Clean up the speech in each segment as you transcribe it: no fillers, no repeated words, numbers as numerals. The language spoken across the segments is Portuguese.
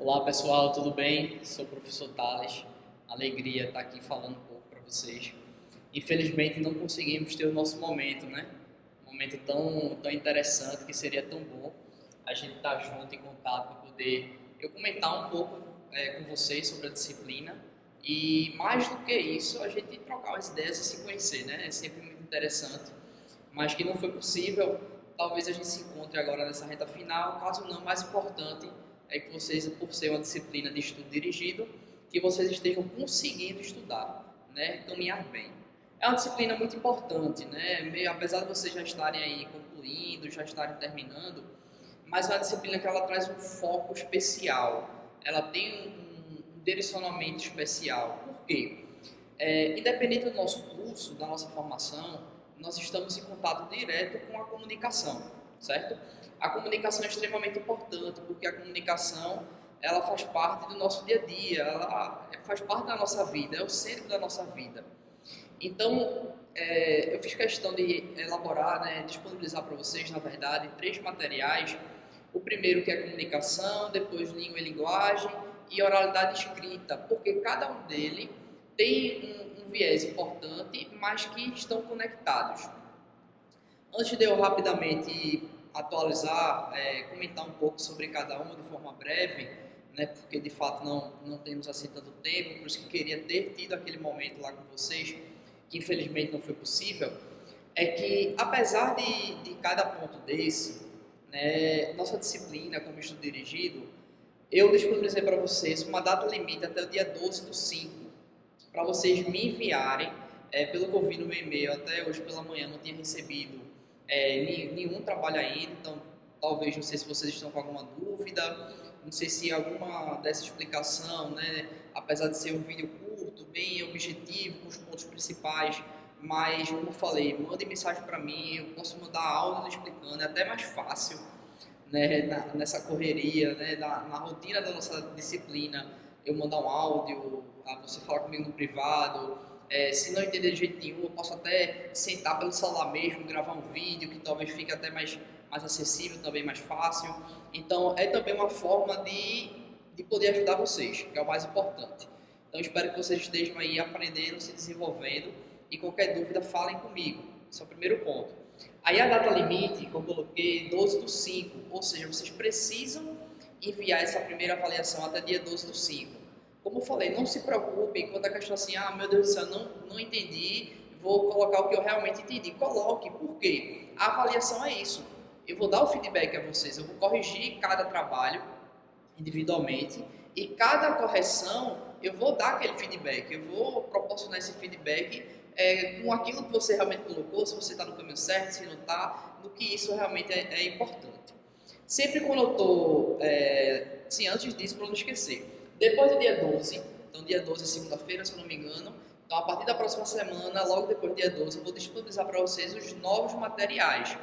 Olá pessoal, tudo bem? Sou o professor Thales. Alegria estar aqui falando um pouco para vocês. Infelizmente não conseguimos ter o nosso momento, né? Um momento tão interessante que seria tão bom a gente estar junto em contato para poder eu comentar um pouco com vocês sobre a disciplina e mais do que isso a gente trocar as ideias e se conhecer, né? É sempre muito interessante, mas que não foi possível. Talvez a gente se encontre agora nessa reta final, caso não, mais importante é que vocês, por ser uma disciplina de estudo dirigido, que vocês estejam conseguindo estudar, né, caminhar bem. É uma disciplina muito importante, né, apesar de vocês já estarem aí concluindo, já estarem terminando, mas é uma disciplina que ela traz um foco especial, ela tem um direcionamento especial. Por quê? Independente do nosso curso, da nossa formação, nós estamos em contato direto com a comunicação, certo? A comunicação é extremamente importante, porque a comunicação ela faz parte do nosso dia a dia, ela faz parte da nossa vida, é o centro da nossa vida. Então, eu fiz questão de elaborar, né, disponibilizar para vocês, na verdade, 3 materiais. O primeiro que é comunicação, depois língua e linguagem e oralidade escrita, porque cada um deles tem um viés importante, mas que estão conectados. Antes de eu rapidamente atualizar, comentar um pouco sobre cada uma de forma breve, né, porque de fato não temos assim tanto tempo, por isso que queria ter tido aquele momento lá com vocês, que infelizmente não foi possível, é que apesar de cada ponto desse, né, nossa disciplina como estudo dirigido, eu disponibilizei para vocês uma data limite até o dia 12/5, para vocês me enviarem, pelo que eu vi no meu e-mail, até hoje pela manhã não tinha recebido nenhum trabalho ainda, então talvez, não sei se vocês estão com alguma dúvida, não sei se alguma dessa explicação, né, apesar de ser um vídeo curto, bem objetivo, com os pontos principais, mas como eu falei, mandem mensagem para mim, eu posso mandar áudio explicando, é até mais fácil, né, nessa correria, né, na rotina da nossa disciplina, eu mandar um áudio, você falar comigo no privado. Se não entender de jeito nenhum, eu posso até sentar pelo celular mesmo, gravar um vídeo que talvez fique até mais acessível, também mais fácil. Então, é também uma forma de poder ajudar vocês, que é o mais importante. Então, espero que vocês estejam aí aprendendo, se desenvolvendo, e qualquer dúvida, falem comigo. Esse é o primeiro ponto. Aí a data limite que eu coloquei 12/5, ou seja, vocês precisam enviar essa primeira avaliação até dia 12/5. Como eu falei, não se preocupem quando a questão assim, meu Deus do céu, não entendi, vou colocar o que eu realmente entendi. Coloque, por quê? A avaliação é isso. Eu vou dar o feedback a vocês, eu vou corrigir cada trabalho individualmente e cada correção eu vou dar aquele feedback, eu vou proporcionar esse feedback com aquilo que você realmente colocou, se você está no caminho certo, se não está, no que isso realmente é importante. Sempre quando eu estou, sim, antes disso, para não esquecer, depois do dia 12, então dia 12 é segunda-feira, se eu não me engano, então a partir da próxima semana, logo depois do dia 12, eu vou disponibilizar para vocês os novos materiais,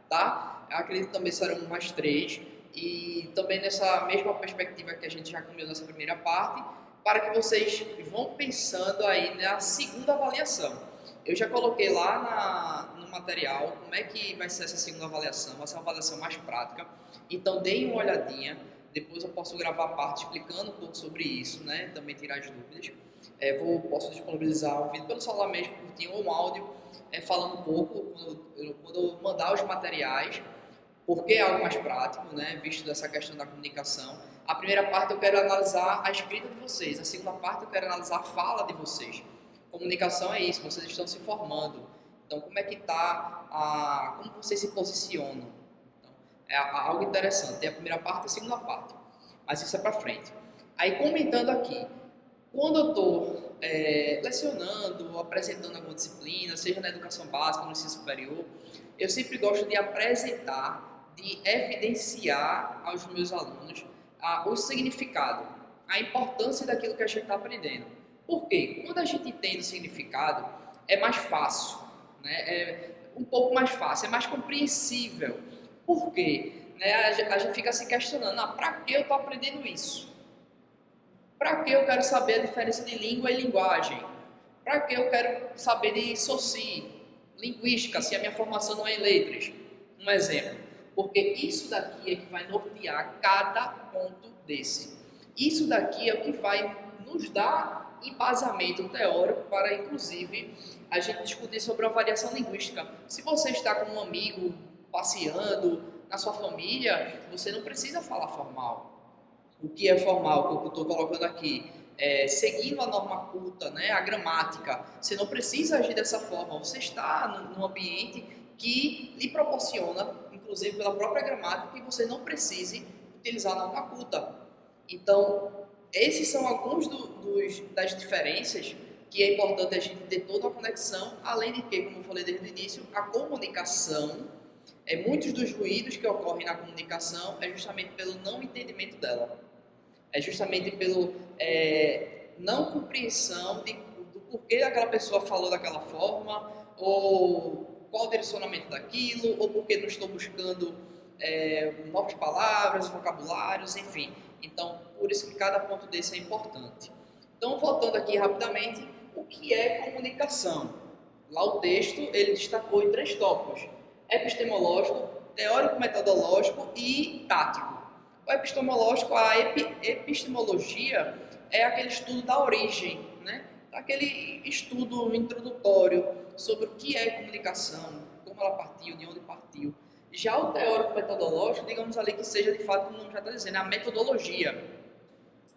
tá? Eu acredito que também serão mais 3, e também nessa mesma perspectiva que a gente já caminhou nessa primeira parte, para que vocês vão pensando aí na segunda avaliação. Eu já coloquei lá no material como é que vai ser essa segunda avaliação, vai ser uma avaliação mais prática, então deem uma olhadinha, depois eu posso gravar a parte explicando um pouco sobre isso, né, também tirar as dúvidas. Posso disponibilizar um vídeo pelo celular mesmo, curtinho, ou um áudio, falando um pouco, quando eu mandar os materiais, porque é algo mais prático, né, visto dessa questão da comunicação. A primeira parte eu quero analisar a escrita de vocês, a segunda parte eu quero analisar a fala de vocês. Comunicação é isso, vocês estão se formando. Então, como é que está, como vocês se posicionam? Então, é algo interessante. Tem a primeira parte e a segunda parte, mas isso é para frente. Aí, comentando aqui, quando eu estou lecionando, apresentando alguma disciplina, seja na educação básica, no ensino superior, eu sempre gosto de apresentar, de evidenciar aos meus alunos o significado, a importância daquilo que a gente está aprendendo. Por quê? Quando a gente entende o significado, é mais fácil, né? É um pouco mais fácil, é mais compreensível. Por quê? Né? A gente fica se questionando, para que eu estou aprendendo isso? Para que eu quero saber a diferença de língua e linguagem? Para que eu quero saber de soci, linguística, se a minha formação não é em letras? Um exemplo. Porque isso daqui é que vai nortear cada ponto desse. Isso daqui é o que vai nos dar embasamento teórico para, inclusive, a gente discutir sobre a variação linguística. Se você está com um amigo passeando na sua família, você não precisa falar formal. O que é formal, que eu estou colocando aqui, seguindo a norma culta, né, a gramática. Você não precisa agir dessa forma. Você está num ambiente que lhe proporciona, inclusive pela própria gramática, que você não precise utilizar a norma culta. Então, esses são alguns das diferenças que é importante a gente ter toda a conexão, além de que, como eu falei desde o início, a comunicação, muitos dos ruídos que ocorrem na comunicação é justamente pelo não entendimento dela. É justamente pelo não compreensão do porquê aquela pessoa falou daquela forma, ou qual o direcionamento daquilo, ou porque não estou buscando novas palavras, vocabulários, enfim. Então, por isso que cada ponto desse é importante. Então, voltando aqui rapidamente, o que é comunicação? Lá o texto, ele destacou em 3 tópicos: epistemológico, teórico-metodológico e tático. O epistemológico, a epistemologia é aquele estudo da origem, né? Aquele estudo introdutório sobre o que é comunicação, como ela partiu, de onde partiu. Já o teórico-metodológico, digamos ali que seja de fato, como o nome já está dizendo, a metodologia.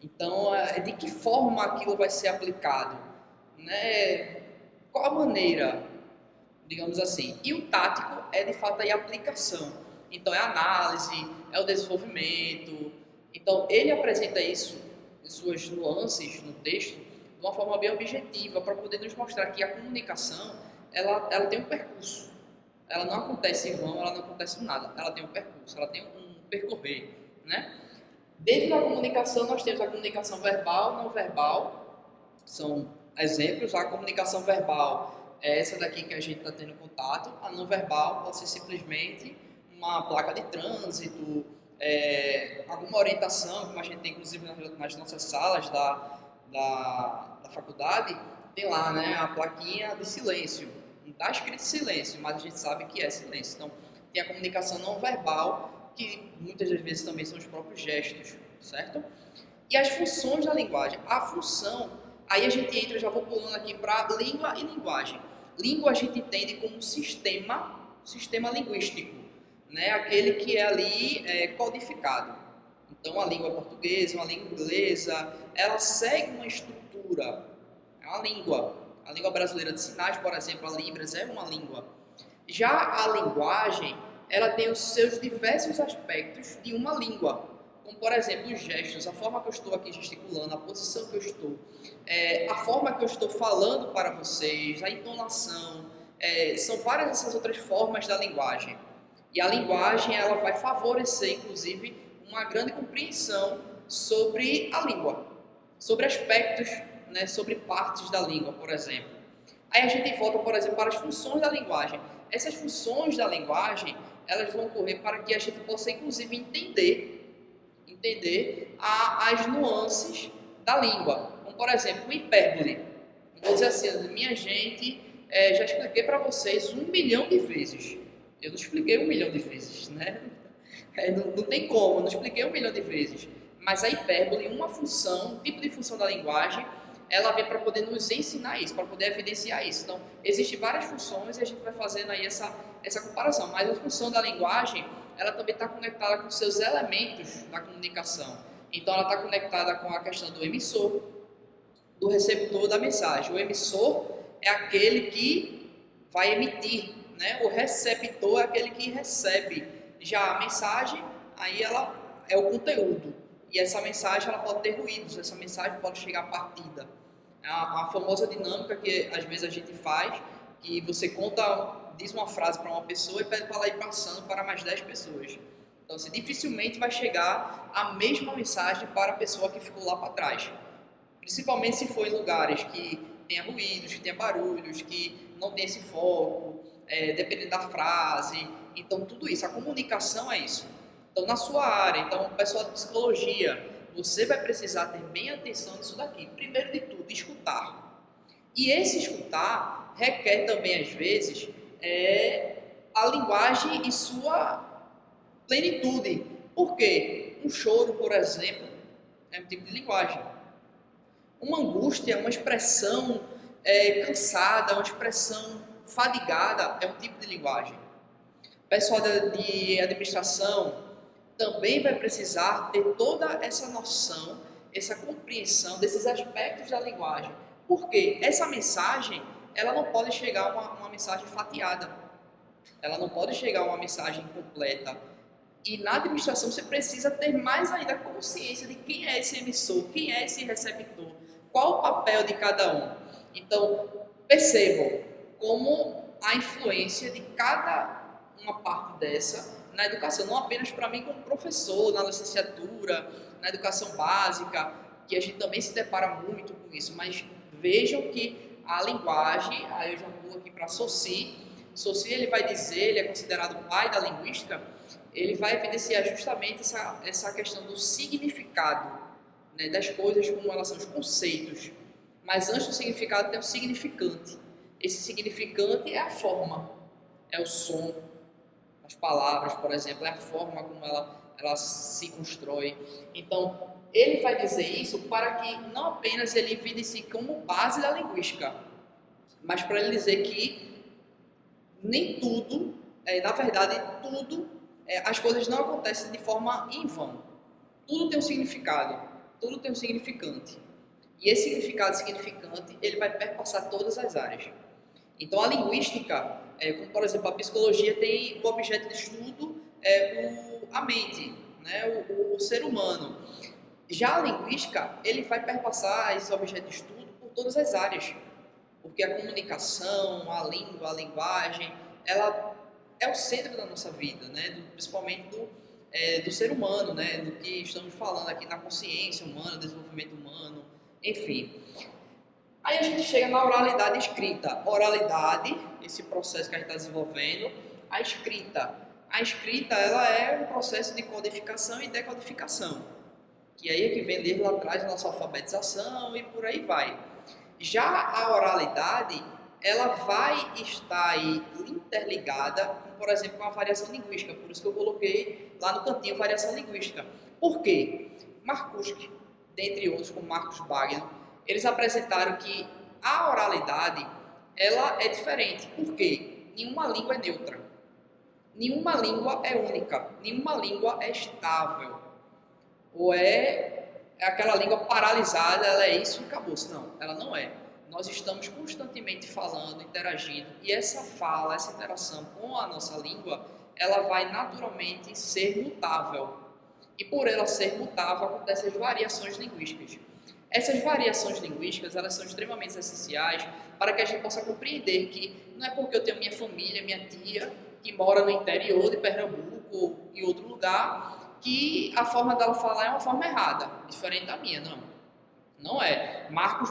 Então, de que forma aquilo vai ser aplicado, né? Qual a maneira, digamos assim. E o tático é de fato a aplicação. Então, é a análise, é o desenvolvimento. Então, ele apresenta isso, suas nuances no texto, de uma forma bem objetiva, para poder nos mostrar que a comunicação, ela tem um percurso. Ela não acontece em vão, ela não acontece em nada. Ela tem um percurso, ela tem um percorrer, né? Dentro da comunicação, nós temos a comunicação verbal, não verbal. São exemplos. A comunicação verbal é essa daqui que a gente está tendo contato. A não verbal pode ser simplesmente uma placa de trânsito, alguma orientação, como a gente tem inclusive nas nossas salas da faculdade, tem lá, né, a plaquinha de silêncio. Não está escrito silêncio, mas a gente sabe que é silêncio. Então, tem a comunicação não verbal, que muitas das vezes também são os próprios gestos, certo? E as funções da linguagem. A função, aí a gente entra, já vou pulando aqui para língua e linguagem. Língua a gente entende como um sistema linguístico, né? Aquele que é ali codificado. Então, a língua portuguesa, uma língua inglesa, ela segue uma estrutura, é uma língua. A língua brasileira de sinais, por exemplo, a Libras é uma língua. Já a linguagem, ela tem os seus diversos aspectos de uma língua, como, por exemplo, os gestos, a forma que eu estou aqui gesticulando, a posição que eu estou, a forma que eu estou falando para vocês, a entonação, são várias dessas outras formas da linguagem. E a linguagem, ela vai favorecer, inclusive, uma grande compreensão sobre a língua, sobre aspectos, né, sobre partes da língua, por exemplo. Aí a gente volta, por exemplo, para as funções da linguagem. Essas funções da linguagem, elas vão ocorrer para que a gente possa, inclusive, entender as nuances da língua. Como, por exemplo, o hipérbole. Vou dizer assim, minha gente, já expliquei para vocês 1 milhão de vezes. Eu não expliquei 1 milhão de vezes, né? Não tem como, eu não expliquei 1 milhão de vezes. Mas a hipérbole, uma função, um tipo de função da linguagem, ela vem para poder nos ensinar isso, para poder evidenciar isso. Então, existem várias funções e a gente vai fazendo aí essa comparação. Mas a função da linguagem, ela também está conectada com seus elementos da comunicação. Então, ela está conectada com a questão do emissor, do receptor da mensagem. O emissor é aquele que vai emitir, né? O receptor é aquele que recebe. Já a mensagem, aí ela é o conteúdo. E essa mensagem ela pode ter ruídos, essa mensagem pode chegar partida. A famosa dinâmica que às vezes a gente faz, que você diz uma frase para uma pessoa e pede para ela ir passando para mais 10 pessoas. Então, assim, dificilmente vai chegar a mesma mensagem para a pessoa que ficou lá para trás. Principalmente se for em lugares que tenha ruídos, que tenha barulhos, que não tem esse foco, dependendo da frase. Então, tudo isso, a comunicação é isso. Então, na sua área, então, o pessoal de psicologia, você vai precisar ter bem atenção nisso daqui. Primeiro de tudo, escutar. E esse escutar requer também, às vezes, a linguagem em sua plenitude. Por quê? Um choro, por exemplo, é um tipo de linguagem. Uma angústia é uma expressão cansada, uma expressão fadigada, é um tipo de linguagem. O pessoal de administração também vai precisar ter toda essa noção, essa compreensão desses aspectos da linguagem. Porque essa mensagem, ela não pode chegar uma mensagem fatiada. Ela não pode chegar uma mensagem completa. E na administração você precisa ter mais ainda consciência de quem é esse emissor, quem é esse receptor, qual o papel de cada um. Então, percebam como a influência de cada uma parte dessa na educação, não apenas para mim como professor, na licenciatura, na educação básica, que a gente também se depara muito com isso, mas vejam que a linguagem, aí eu já vou aqui para Saussure, ele vai dizer, ele é considerado o pai da linguística, ele vai evidenciar justamente essa questão do significado, né, das coisas, como elas são os conceitos. Mas antes do significado tem o significante. Esse significante é a forma, é o som, as palavras, por exemplo, é a forma como ela se constrói. Então, ele vai dizer isso para que não apenas ele evidencie como base da linguística, mas para ele dizer que nem tudo, na verdade, as coisas não acontecem de forma em vão. Tudo tem um significado, tudo tem um significante. E esse significado significante, ele vai perpassar todas as áreas. Então, a linguística, como por exemplo a psicologia, tem o objeto de estudo, a mente, né, o ser humano. Já a linguística, ele vai perpassar esse objeto de estudo por todas as áreas. Porque a comunicação, a língua, a linguagem, ela é o centro da nossa vida, né? Principalmente do ser humano, né? Do que estamos falando aqui na consciência humana, desenvolvimento humano, enfim. Aí a gente chega na oralidade escrita. Oralidade, esse processo que a gente está desenvolvendo. A escrita. A escrita, ela é um processo de codificação e decodificação. Que aí é que vem desde lá atrás a nossa alfabetização e por aí vai. Já a oralidade, ela vai estar aí interligada, por exemplo, com a variação linguística. Por isso que eu coloquei lá no cantinho variação linguística. Por quê? Marcuski, dentre outros, como Marcos Wagner, eles apresentaram que a oralidade, ela é diferente. Por quê? Nenhuma língua é neutra. Nenhuma língua é única. Nenhuma língua é estável. Ou é aquela língua paralisada, ela é isso e acabou-se. Não, ela não é. Nós estamos constantemente falando, interagindo, e essa fala, essa interação com a nossa língua, ela vai naturalmente ser mutável. E por ela ser mutável, acontecem as variações linguísticas. Essas variações linguísticas, elas são extremamente essenciais para que a gente possa compreender que não é porque eu tenho minha família, minha tia, que mora no interior de Pernambuco ou em outro lugar, que a forma dela falar é uma forma errada, diferente da minha, não. Não é. Marcos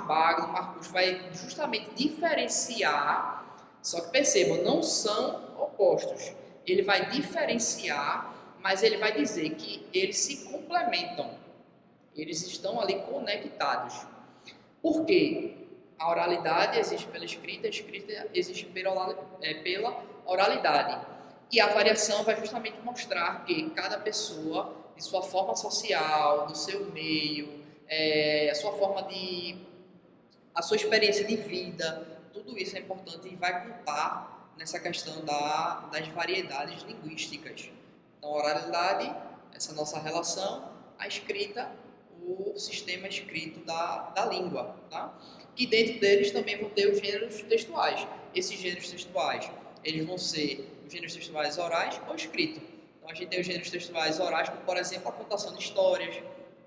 vai justamente diferenciar, só que percebam, não são opostos. Ele vai diferenciar, mas ele vai dizer que eles se complementam. Eles estão ali conectados. Por quê? A oralidade existe pela escrita, a escrita existe pela oralidade. E a variação vai justamente mostrar que cada pessoa, de sua forma social, do seu meio, a sua experiência de vida, tudo isso é importante e vai contar nessa questão das variedades linguísticas. Então, a oralidade, essa nossa relação, a escrita, o sistema escrito da língua, tá? Que dentro deles também vão ter os gêneros textuais. Esses gêneros textuais, eles vão ser os gêneros textuais orais ou escritos. Então, a gente tem os gêneros textuais orais, como, por exemplo, a contação de histórias,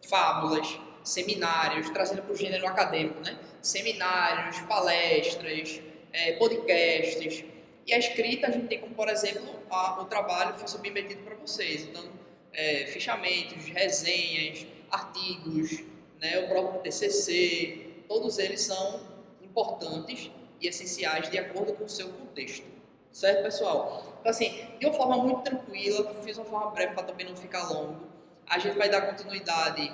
fábulas, seminários, trazendo para o gênero acadêmico, né? Seminários, palestras, podcasts. E a escrita, a gente tem como, por exemplo, o trabalho que foi submetido para vocês. Então, fichamentos, resenhas, artigos, né? O próprio TCC, todos eles são importantes e essenciais de acordo com o seu contexto. Certo, pessoal? Então, assim, de uma forma muito tranquila, fiz uma forma breve para também não ficar longo. A gente vai dar continuidade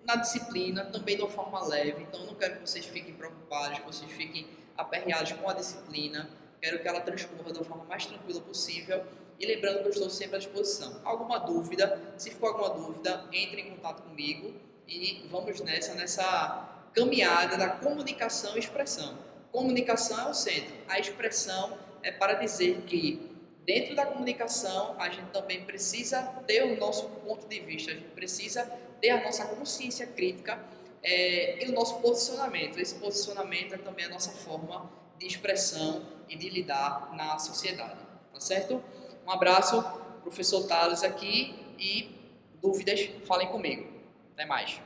na disciplina, também de uma forma leve. Então, não quero que vocês fiquem preocupados, que vocês fiquem aperreados com a disciplina. Quero que ela transcorra da forma mais tranquila possível. E lembrando que eu estou sempre à disposição. Alguma dúvida, se ficou alguma dúvida, entre em contato comigo e vamos nessa caminhada da comunicação e expressão. Comunicação é o centro, a expressão é para dizer que dentro da comunicação a gente também precisa ter o nosso ponto de vista, a gente precisa ter a nossa consciência crítica e o nosso posicionamento. Esse posicionamento é também a nossa forma de expressão e de lidar na sociedade, tá certo? Um abraço, professor Thales aqui, e dúvidas, falem comigo. Até mais.